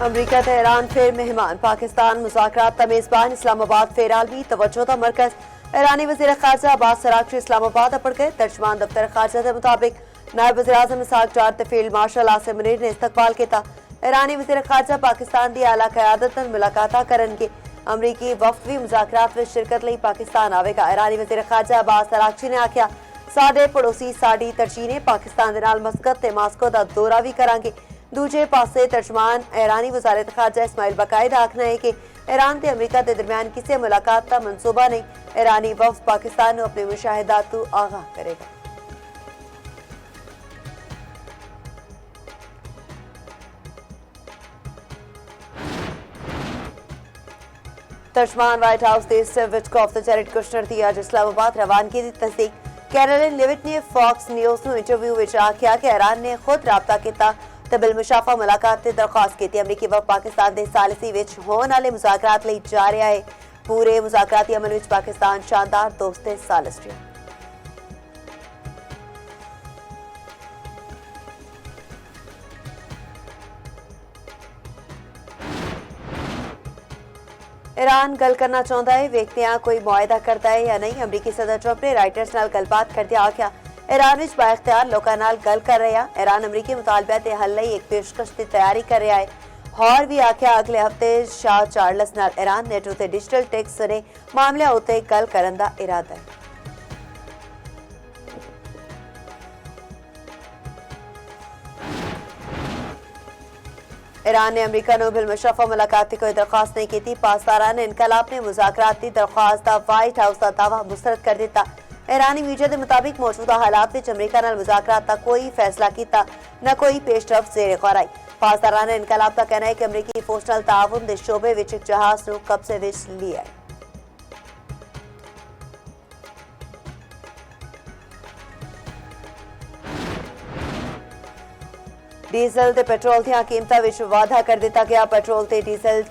अमरीका Tehran फिर मेहमान पाकिस्तान मुज़ाकरात का मेज़बान इस्लामाबाद फिर आलमी तवज्जो का मरकज़ ईरानी वज़ीर ख़ारजा अब्बास अराग़ची इस्लामाबाद अपड़ गए। तर्जमान दफ्तर ख़ारजा के मुताबिक नायब वज़ीर-ए-आज़म इसहाक डार ते फील्ड मार्शल आसिम मुनीर ने इस्तकबाल किया। ईरानी वज़ीर ख़ारजा पाकिस्तान की आला क़यादत नाल मुलाकात करनगे। अमरीकी वफ़द भी मुज़ाकरात में शिरकत लई पाकिस्तान आवेगा। ईरानी वज़ीर ख़ारजा अब्बास अराग़ची ने आख्या साडे पड़ोसी साडी तरजीह ने पाकिस्तान दे नाल मस्कत ते मास्को का दौरा भी करांगे। दूजे पासे तर्जमान ईरानी वज़ारत ख़ारजा इस्माइल बकाई का आखना है कि ईरान ते अमरीका के दरमियान किसी मुलाकात का मनसूबा नहीं। ईरानी वफ़द पाकिस्तान को अपने मुशाहिदात तो आगाह करेगा। तर्जमान व्हाइट हाउस के स्टीव विटकॉफ ते जैरेड कुशनर की अज इस्लामाबाद रवानगी की तस्दीक। कैरोलिन लेविट ने फॉक्स न्यूज़ को इंटरव्यू में आख्या कि ईरान ने खुद राबता किया ते बिलमुशाफा मुलाकात की दरख्वास्त की। अमरीकी वफ़द पाकिस्तान के सालिसी विच होने वाले मुज़ाकरात लई जा रहा है। पूरे मुज़ाकराती अमल विच पाकिस्तान शानदार दोस्ते सालिस रहा। ईरान गल करना चाहता है, वेखते हैं कोई मुआहदा करता है या नहीं। अमरीकी सदर ट्रंप ने राइटर्स नाल गलबात करते आख्या ईरान विच बाइख्तियार लोकां नाल गल कर रहा। ईरान अमरीकी मुतालबियात के हल लई एक पेशकश की तैयारी कर रहा है। होर भी आख्या अगले हफ्ते शाह चार्लस नाल ईरान नेटो ते डिजिटल टैक्स सने मामले उत्ते गल करन दा इरादा है। ईरान ने अमरीका को बिलमुशर्रफ मुलाकात की कोई दरख्वास्त नहीं की। पासदारान इनकलाब ने मुज़ाकरात की दरख्वास्त का व्हाइट हाउस का दावा मुस्तरद कर दिता। ईरानी मीडिया के मुताबिक मौजूदा हालात में अमरीका नाल मुज़ाकरात का कोई फैसला किया न कोई पेशरफ ज़ेरे गौर आई। पासदारान इनकलाब का कहना है कि अमरीकी फौज नाल ताउन के शोबे विच एक जहाज को कब्जे विच लिया है। डीजल ते पेट्रोल दी कीमतां विच वाधा कर दिता गया। पेट्रोल ते डीजल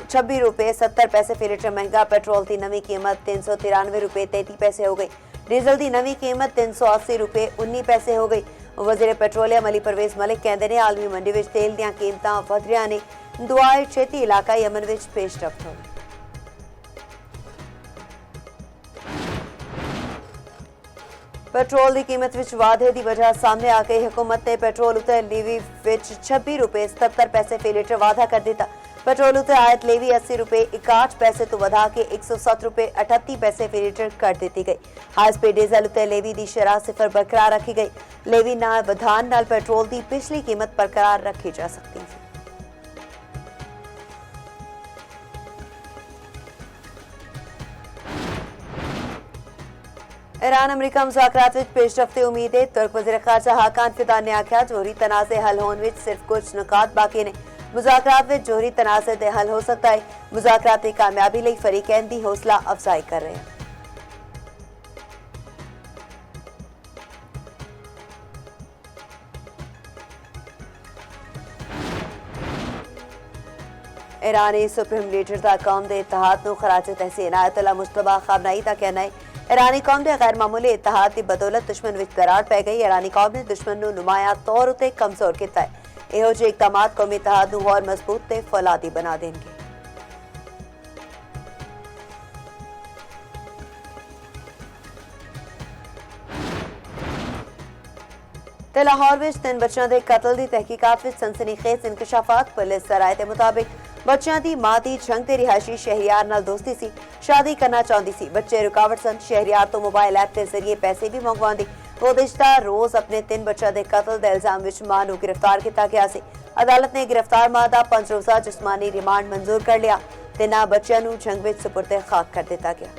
26 रुपए 70 पैसे फी लीटर महंगा। पेट्रोल की नवी कीमत 393 रुपए 33 पैसे हो गई। डीजल की नवी कीमत 380 रुपए 19 पैसे हो गई। वज़ीर पेट्रोलियम अली परवेज मलिक कहते हैं आलमी मंडी में तेल दी कीमतां वध रहियां ने। दुआए छेती इलाकाई अमन विच पेशरफ्त होवे। पेट्रोल की कीमत विच वाधे की वजह सामने आ गई। हुकूमत ने पेट्रोल उत्ते लेवी विच 26 रुपए 77 पैसे फी लीटर वाधा कर दिता। पेट्रोल उत्ते आयत लेवी 80 रुपए 61 पैसे तो वधा के 107 रुपए 38 पैसे फी लीटर कर दी गई। हाई स्पीड डीजल उत्ते लेवी की शरह सिफर बरकरार रखी गई। लेवी ना वधान नाल पेट्रोल की पिछली कीमत बरकरार रखी जा सकती है। ईरान अमरीका मुज़ाकरात विच पेशरफ्त उम्मीद है। तुर्क वज़ीर ख़ारजा हाकान फिदान ने आख्या जोहरी तनाज़े हल होने विच सिर्फ कुछ नुकात बाकी ने। मुज़ाकरात विच जोहरी तनाज़े दे हल हो सकता है। मुज़ाकरात की कामयाबी लई फरीकैन दी हौसला अफजाई कर रहे हैं। ईरानी सुप्रीम लीडर का कौम के इत्तेहाद को खराज तहसीन आयतुल्ला मुश्तबा खामनाई का कहना है ईरानी कौम के गैर मामूली इत्तेहाद की बदौलत दुश्मन विच दरार पै गई। ईरानी कौम ने दुश्मन को नुमाया तौर उत्ते कमजोर किया है। इहो जे इकदाम कौमी इत्तेहाद को होर मजबूत ते फौलादी बना देंगे। ते लाहौर विच 3 बच्चों के कतल की तहकीकात विच सनसनीखेज इंकशाफात। पुलिस जराये के मुताबिक बच्चों की मां की जंग ते रिहायशी शहरियार नाल दोस्ती सी, शादी करना चाहती सी। बच्चे रुकावट सन। शहरियार तो मोबाइल ऐप के जरिए पैसे भी मंगवाती। गुज़िश्ता रोज अपने 3 बच्चों के कतल के इल्जाम विच मां को गिरफ्तार किया गया सी। अदालत ने गिरफ्तार मां का 5 रोज़ा जिस्मानी रिमांड मंजूर कर लिया ते ना बच्चों को जंग विच सुपुर्दे खाक कर दिता गया।